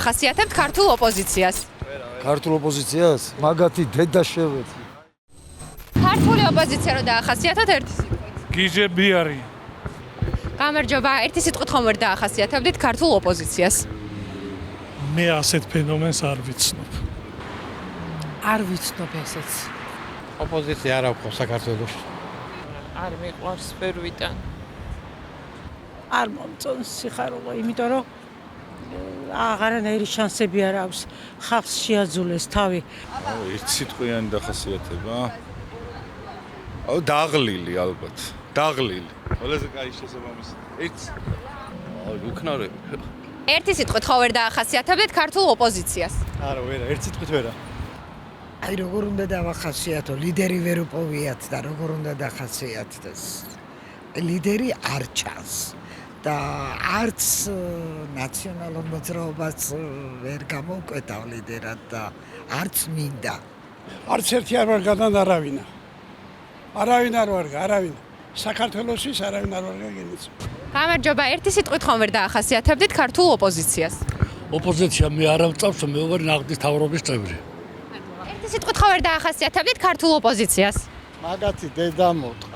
დაახასიათებთ ქართულ ოპოზიციას? ქართულ ოპოზიციას მაგათი დედა შევეცი. ქართული ოპოზიცია რო დაახასიათოთ ერთი სიტყვით. გიჟები არის. გამარჯობა, ერთი სიტყვით ხომ ვერ დაახასიათებდით ქართულ ოპოზიციას? მე ასეთ ფენომენს არ ვიცნობ. არ ვიცნობ ესეც. ოპოზიცია არ აქვს საქართველოში. არ მიყვარს ფერვიდან. არ მომწონს სიხარული, იმიტომ რომ აღარანაირი შანსები არ აქვს ხალხს შეაძულეს თავი. ერთ სიტყვიანი დახასიათება. დაღლილი ალბათ. დაღლილი. ყველაზე კაი შესაბამისი. უკნარები. ერთი სიტყვით ხო ვერ დაახასიათებდით ქართულ ოპოზიციას? არა, ვერა, ერთ სიტყვით ვერა. აი როგორ უნდა დავახასიათო, ლიდერი ვერ უპოვიათ და როგორ უნდა დახასიათდეს. ლიდერი არ ჩანს და არც ნაციონალურ მოძრაობას ვერ გამოვკვეთავ ლიდერად და არც მინდა. არც ერთი არ ვარ გადან არავინა. არავინ არ ვარ, არავინ. საქართველოსის არავინ არ ვარ გაგენიც. გამარჯობა, ერთი სიტყვით ხომ ვერ დაახასიათებდით ქართულ ოპოზიციას? ოპოზიცია მე არ ავწავს, მე ვარ ნახტის თავრობის წევრი. ერთი სიტყვით ხო ვერ დაახასიათებდით ქართულ ოპოზიციას? მაგათი დედა მოტყ.